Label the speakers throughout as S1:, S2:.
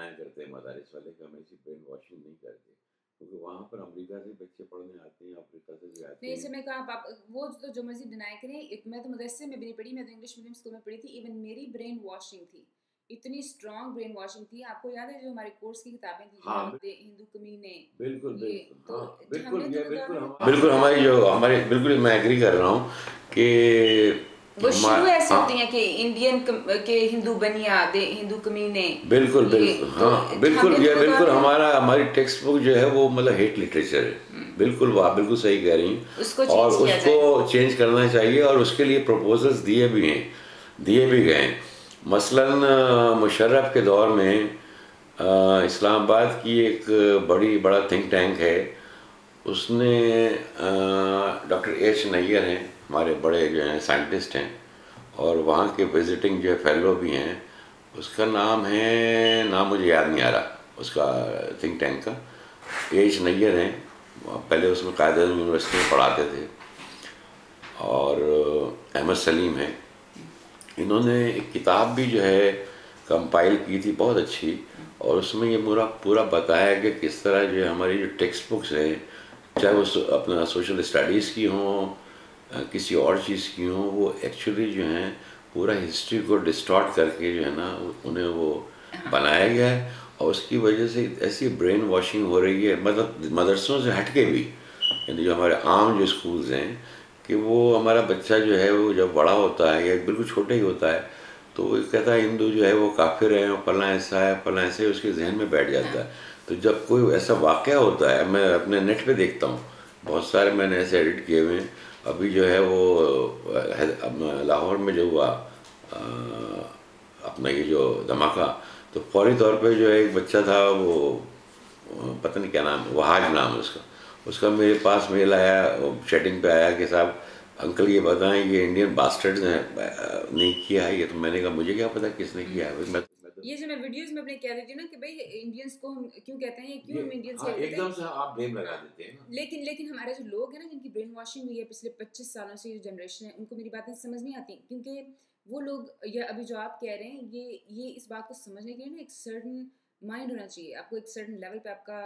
S1: मनाया करते हैं मदारिस वाले कि हमें ऐसी ब्रेन वॉशिंग नहीं करते, क्योंकि वहाँ पर अमेरिका से बच्चे पढ़ने आते हैं, अफ्रीका से भी आते
S2: नहीं,
S1: हैं।
S2: जैसे मैं कहा आप वो तो जो मर्जी डिनाई करें, मैं तो मदरसे में भी नहीं पढ़ी, मैं तो इंग्लिश मीडियम स्कूल में पढ़ी थी। इवन मेरी ब्रेन वॉशिंग थी, इतनी स्ट्रॉन्ग ब्रेन वॉशिंग थी। आपको याद है जो हमारे कोर्स की किताबें थी,
S1: हाँ,
S2: हिंदू कमीने,
S1: बिल्कुल,
S2: ये
S1: बिल्कुल,
S2: तो
S1: हाँ, बिल्कुल,
S2: हमने तो
S1: ये
S2: वो
S1: बिल्कुल
S2: दौरान
S1: बिल्कुल हमारी जो हमारे बिल्कुल मैं एग्री कर रहा हूँ कि
S2: वो शुरू ऐसे
S1: हाँ,
S2: होती हैं कि के हिंदू बनिया दे हिंदू कमीने,
S1: बिल्कुल,
S2: ये
S1: बिल्कुल,
S2: तो
S1: हाँ, बिल्कुल,
S2: हमने
S1: ये
S2: तो वो
S1: बिल्कुल
S2: दौरान
S1: हमारी टेक्स्ट बुक जो है वो मतलब हेट लिटरेचर है। बिल्कुल, वो आप बिल्कुल सही कह रही हैं
S2: उसको
S1: और
S2: चेंज किया जाए।
S1: उसको चेंज करना चाहिए और उसके लिए प्रपोज़ल्स दिए भी हैं, दिए भी गए हैं। मसलन मुशर्रफ के दौर में इस्लामाबाद की एक बड़ा थिंक टैंक है, उसने डॉक्टर एच नैयर हैं, हमारे बड़े जो हैं साइंटिस्ट हैं और वहाँ के विजिटिंग जो फेलो भी हैं, उसका नाम है, नाम मुझे याद नहीं आ रहा उसका, थिंक टैंक का एच नैयर हैं। पहले उसमें कायद-ए-आज़म यूनिवर्सिटी में पढ़ाते थे और अहमद सलीम हैं। इन्होंने एक किताब भी जो है कंपाइल की थी बहुत अच्छी, और उसमें ये पूरा पूरा बताया कि किस तरह जो है हमारी जो टेक्स्ट बुक्स हैं, चाहे वो अपना सोशल स्टडीज़ की हों, किसी और चीज़ की हों, वो एक्चुअली जो हैं पूरा हिस्ट्री को डिस्टॉर्ट करके जो है ना उन्हें वो बनाया गया है। और उसकी वजह से ऐसी ब्रेन वॉशिंग हो रही है, मतलब मदरसों से हट के भी, यानी जो हमारे आम जो स्कूल्स हैं, कि वो हमारा बच्चा जो है वो जब बड़ा होता है या बिल्कुल छोटा ही होता है तो वो कहता है हिंदू जो है वो काफिर है, फला ऐसा है, फला ऐसे, उसके जहन में बैठ जाता है। तो जब कोई ऐसा वाक़या होता है, मैं अपने नेट पे देखता हूँ, बहुत सारे मैंने ऐसे एडिट किए हुए हैं। अभी जो है वो लाहौर में जो हुआ अपना ये जो धमाका, तो फौरी तौर पे जो है एक बच्चा था वो पता नहीं क्या नाम, वहाज नाम है उसका, उसका मेरे पास मेल आया, चैटिंग पे आया कि साहब अंकल ये बताएं ये इंडियन बास्टर्ड्स ने नहीं किया है ये, तो मैंने कहा मुझे क्या पता किसने किया है। मैं तो
S2: ये जो मैं वीडियोस में अपने कह रही थी ना कि भाई इंडियंस को हम क्यों कहते हैं, क्यों
S1: ये
S2: हम इंडियंस
S1: हाँ
S2: कहते
S1: एकदम
S2: हैं।
S1: से आप ब्लेम लगा
S2: हाँ,
S1: देते हैं ना।
S2: लेकिन हमारे जो लोग हैं ना जिनकी ब्रेन वॉशिंग हुई है पिछले 25 सालों से, जो जनरेशन है, उनको मेरी बातें समझ नहीं आती, क्योंकि वो लोग, या अभी जो आप कह रहे हैं, ये इस बात को समझने के लिए ना एक सर्टन माइंड होना चाहिए आपको, एक सर्टन लेवल पे आपका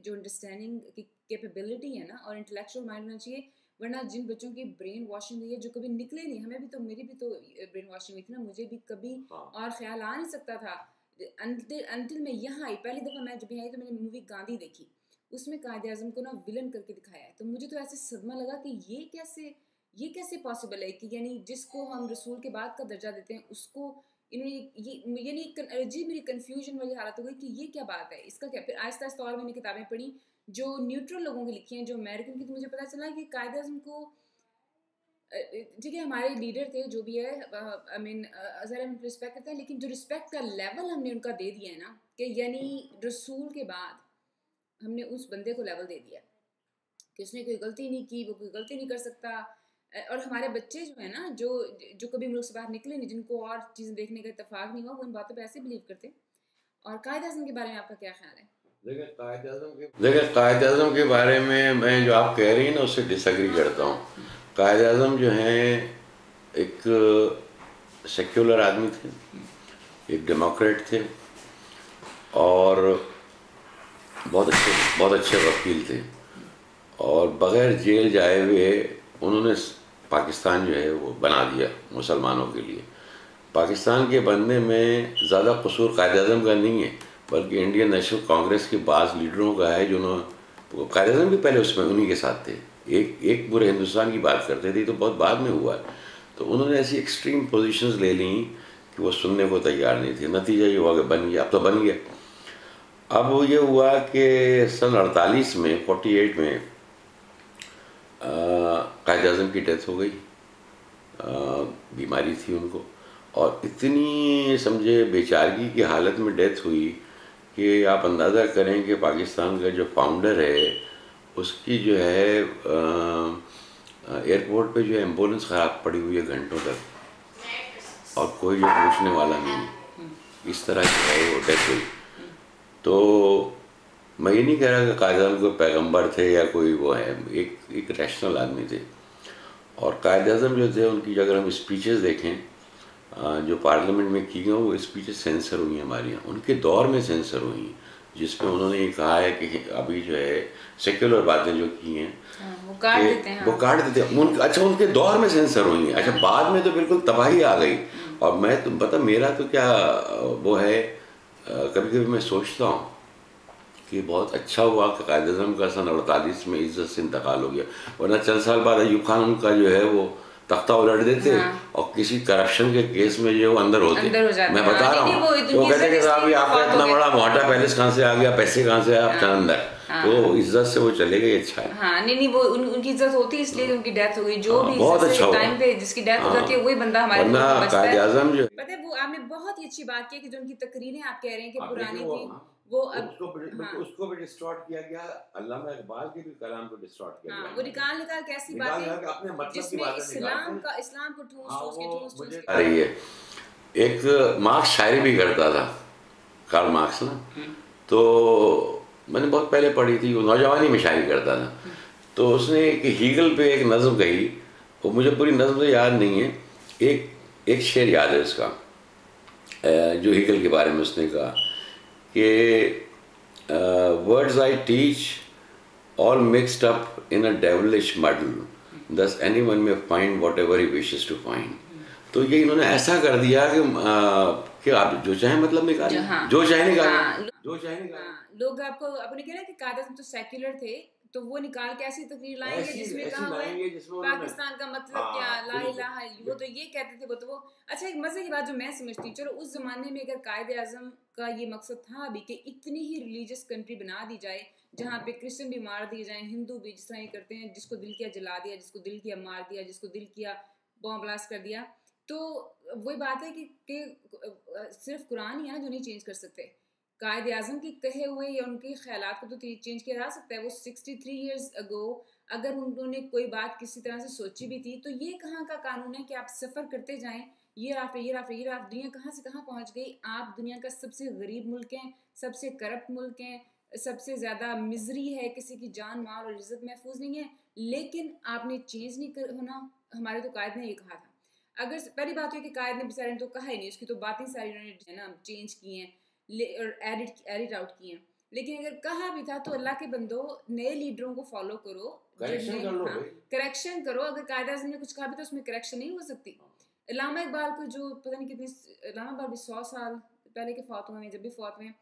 S2: जो अंडरस्टैंडिंग की कैपेबिलिटी है ना, और इंटेलेक्चुअल माइंड होना चाहिए। वरना जिन बच्चों की ब्रेन वॉशिंग हुई है, जो कभी निकले नहीं, हमें भी तो, मेरी भी तो ब्रेन वॉशिंग हुई थी ना, मुझे भी कभी
S1: हाँ
S2: और ख्याल आ नहीं सकता था अंटिल मैं यहाँ आई। पहली दफ़ा मैं जब यहाँ आई तो मैंने मूवी गांधी देखी, उसमें कायदे आजम को ना विलन करके दिखाया है, तो मुझे तो ऐसे सदमा लगा कि ये कैसे पॉसिबल है कि यानी जिसको हम रसूल के बाद का दर्जा देते हैं उसको इन्होंने ये यानी अजीब, मेरी कन्फ्यूजन वाली हालत हो गई कि ये क्या बात है, इसका क्या। फिर आहिस्ता आहिस्ता और मैंने किताबें पढ़ी जो न्यूट्रल लोगों की लिखी हैं, जो अमेरिकन की, तो मुझे पता चला कि कायदे आजम को, ठीक है हमारे लीडर थे जो भी है, आई मीन ज़रा हम रिस्पेक्ट करते हैं, लेकिन जो रिस्पेक्ट का लेवल हमने उनका दे दिया है ना, कि यानी रसूल के बाद हमने उस बंदे को लेवल दे दिया कि उसने कोई गलती नहीं की, वो कोई गलती नहीं कर सकता। और हमारे बच्चे जो है ना, जो जो कभी मुल्क से बाहर निकले नहीं, जिनको और चीज़ें देखने का इत्तेफाक नहीं हुआ, वो इन बातों पे ऐसे बिलीव करते। और कायद आज़म के बारे में आपका क्या ख्याल है?
S1: देखिए कायद आज़म के बारे में मैं जो आप कह रही हैं ना उससे डिसएग्री करता हूँ। कायद आज़म जो हैं एक सेक्युलर आदमी थे, एक डेमोक्रेट थे और बहुत अच्छे वकील थे, और बग़ैर जेल जाए हुए उन्होंने पाकिस्तान जो है वो बना दिया मुसलमानों के लिए। पाकिस्तान के बनने में ज़्यादा कसूर कायद-ए-आज़म का नहीं है, बल्कि इंडियन नेशनल कांग्रेस के बाज़ लीडरों का है, जिन्होंने, कायद-ए-आज़म भी पहले उसमें उन्हीं के साथ थे, एक पूरे हिंदुस्तान की बात करते थे, तो बहुत बाद में हुआ। तो उन्होंने ऐसी एक्सट्रीम पोजीशंस ले ली कि वो सुनने को तैयार नहीं थे। नतीजा ये हुआ कि बन गया, अब तो बन गया। अब ये हुआ कि सन 48 में 48 में कायद-ए-आज़म की डेथ हो गई, बीमारी थी उनको, और इतनी समझे बेचारगी की हालत में डेथ हुई कि आप अंदाज़ा करें कि पाकिस्तान का जो फाउंडर है उसकी जो है एयरपोर्ट पे जो है एम्बुलेंस ख़राब पड़ी हुई है घंटों तक, और कोई जो पूछने वाला नहीं। इस तरह जो है वो डेथ हुई। तो मैं ये नहीं कह रहा कि कायद-ए-आज़म कोई पैगंबर थे या कोई वो है, एक रैशनल आदमी थे। और कायद-ए-आज़म जो थे उनकी अगर हम स्पीचेस देखें जो पार्लियामेंट में की गई वो स्पीचेस सेंसर हुई हैं हमारी यहाँ, उनके दौर में सेंसर हुई हैं, जिसमें उन्होंने ये कहा है कि अभी जो है सेक्युलर बातें जो की हैं
S2: वो काट देते हैं,
S1: वो काट देते हैं। अच्छा, उनके दौर में सेंसर हुई हैं। अच्छा, बाद में तो बिल्कुल तबाही आ गई। और मैं तो पता मेरा तो क्या वो है, कभी कभी मैं सोचता हूँ कि बहुत अच्छा हुआ कि कायद-ए-आज़म का सन 48 में इज्जत से इंतकाल हो गया, वरना चंद साल बाद अयूब खान उनका जो है वो तख्ता उलट देते और किसी करप्शन के केस में जो वो अंदर होते। मैं बता रहा हूँ, वो कहते कि साहब ये आपका इतना बड़ा मोटा पैलेस कहाँ से आ गया, पैसे कहाँ से आप चंद अंदर, तो इज्जत से वो चले गए। अच्छा है।
S2: हाँ, नहीं वो उनकी इज्जत होती है इसलिए उनकी डेथ हो गई। जो भी
S1: बहुत अच्छा
S2: टाइम पे जिसकी डेथ हो जाती है वही बंदा हमारे
S1: कायद-ए-आज़म जो
S2: पता है। वो आपने बहुत ही अच्छी बात की कि जो उनकी तकरीरें आप कह रहे हैं कि पुरानी थी, वो अब
S1: उसको भी डिस्टॉर्ट किया गया। अल्लामा इकबाल के भी कलाम को डिस्टॉर्ट किया गया।
S2: वो निकाल के ऐसी बातें जिसमें इस्लाम को ठूस के
S1: रही है। एक मार्क्स शायरी भी करता था, कार्ल मार्क्स ना, तो मैंने बहुत पहले पढ़ी थी, वो नौजवानी में शायरी करता था। तो उसने एक हीगल पे एक नज़म कही, वो मुझे पूरी नज़म तो याद नहीं है, एक शेर याद है उसका, जो हीगल के बारे में उसने कहा कि words I teach all mixed up in a devilish muddle, thus anyone may find whatever he wishes to find. तो ये इन्होंने ऐसा कर दिया कि आप जो चाहे मतलब निकालें, जो चाहे निकालें, जो चाहे निकालें।
S2: लोग आपको अपने कह रहे हैं कि कायद-ए-आज़म तो सेक्युलर थे, तो वो निकाल के ऐसी तकरीर लाएंगे जिसमें कहा हुआ है पाकिस्तान का मतलब क्या, ला इलाहा, वो तो ये कहते थे, वो तो वो। अच्छा, एक मजे की बात जो मैं समझती हूँ, चलो उस जमाने में अगर कायद-ए-आज़म का ये मकसद था अभी कि इतनी ही रिलीजियस कंट्री बना दी जाए जहाँ पे क्रिश्चियन भी मार दिए जाए, हिंदू भी जिस तरह ये करते हैं, जिसको दिल किया जला दिया, जिसको दिल किया मार दिया, जिसको दिल किया बॉम्ब ब्लास्ट कर दिया, तो वही बात है कि सिर्फ कुरान ही है ना जो नहीं चेंज कर सकते। कायद-ए-आज़म के कहे हुए या उनके ख्यालात को तो चेंज किया जा सकता है। वो 63 ईयर्स अगो अगर उन्होंने कोई बात किसी तरह से सोची भी थी, तो ये कहाँ का कानून है कि आप सफ़र करते जाएं, year after year after year, आप दुनिया कहाँ से कहाँ पहुँच गई। आप दुनिया का सबसे गरीब मुल्क हैं, सबसे करप्ट मुल्क हैं, सबसे ज़्यादा मिजरी है, किसी की जान माल और इज्जत महफूज नहीं है, लेकिन आपने चेंज नहीं होना। हमारे तो कायद ने ये कहा था। अगर पहली बात हुई कि कायद ने बेचारे ने तो कहा ही नहीं, उसकी तो बातें सारी उन्होंने ना चेंज की हैं और एडिट आउट किए हैं। लेकिन अगर कहा भी था तो अल्लाह के बंदो नए लीडरों को फॉलो करो, करेक्शन करो। अगर कायद-ए-आज़म ने कुछ कहा भी तो उसमें करेक्शन नहीं हो सकती। अल्लामा इकबाल को जो पता नहीं कितनी, अल्लामा इकबाल भी 100 साल पहले के फौत हुए हैं, जब भी फौत हुए हैं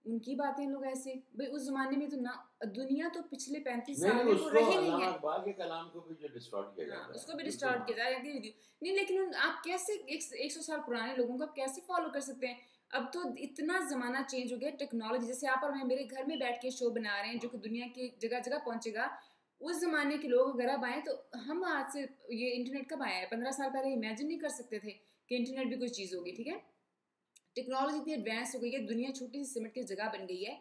S2: उनकी बातें लोग ऐसे, भाई उस जमाने में तो ना दुनिया तो पिछले 35 साल में वो रही नहीं है।
S1: के कलाम को भी जो डिस्टॉर्ट किया जाता है,
S2: उसको भी डिस्टॉर्ट किया जाए नहीं, लेकिन आप कैसे 100 साल पुराने लोगों को आप कैसे फॉलो कर सकते हैं। अब तो इतना ज़माना चेंज हो गया, टेक्नोलॉजी, जैसे आप और मैं मेरे घर में बैठ के शो बना रहे हैं जो कि दुनिया की जगह जगह पहुंचेगा। उस ज़माने के लोग अगर अब आए तो हम आज से, ये इंटरनेट कब आया है, 15 साल पहले इमेजिन नहीं कर सकते थे कि इंटरनेट भी कोई चीज़ होगी। ठीक है, टेक्नोलॉजी इतनी एडवांस हो गई है, दुनिया छोटी सी सिमट की जगह बन गई है,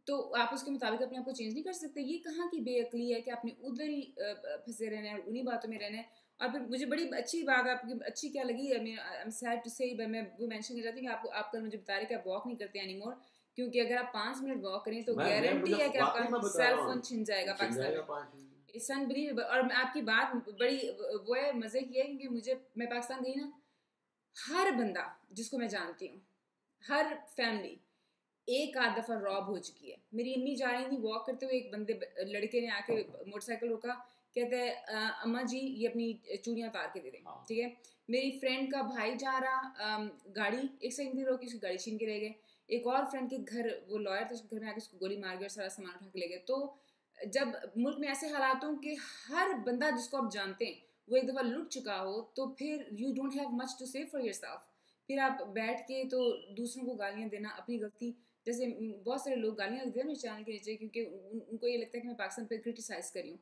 S2: तो आप उसके मुताबिक अपने आप को चेंज नहीं कर सकते। ये कहाँ की बेअक्ली है कि आपने उधर ही फंसे रहना है और उन्हीं बातों में रहना है। और फिर मुझे बड़ी अच्छी बात आपकी अच्छी क्या लगी, आई एम सैड टू से, मैं वो मेंशन कर जाती हूँ कि आपको आप कल मुझे बता रहे कि आप वॉक नहीं करते एनीमोर, क्योंकि अगर आप 5 मिनट वॉक करें तो गारंटी है कि आपका सेल फोन छिन जाएगा पाकिस्तान में। It's unbelievable. और आपकी बात बड़ी वो है, मजे की है, क्योंकि मैं पाकिस्तान गई ना, हर बंदा जिसको मैं जानती हूँ, हर फैमिली एक आध दफ़ा रॉब हो चुकी है। मेरी अम्मी जा रही थी वॉक करते हुए, एक बंदे लड़के ने आके मोटरसाइकिल रोका, कहते हैं अम्मा जी ये अपनी चूड़ियाँ उतार के दे दें। ठीक है, मेरी फ्रेंड का भाई जा रहा, गाड़ी एक सेकंड भी रोकी, उसकी गाड़ी छीन के ले गए। एक और फ्रेंड के घर, वो लॉयर था, उसके घर में आके उसको गोली मार के और सारा सामान उठा के ले गए। तो जब मुल्क में ऐसे हालात हों कि हर बंदा जिसको आप जानते हैं वो एक दफ़ा लुट चुका हो, तो फिर you don't have much to say for yourself. फिर आप बैठ के तो दूसरों को गालियाँ देना, अपनी गलती, जैसे बहुत सारे लोग गालियाँ देते हैं मेरे चैनल के नीचे, क्योंकि उनको ये लगता है कि मैं पाकिस्तान पे क्रिटिसाइज कर रही हूँ।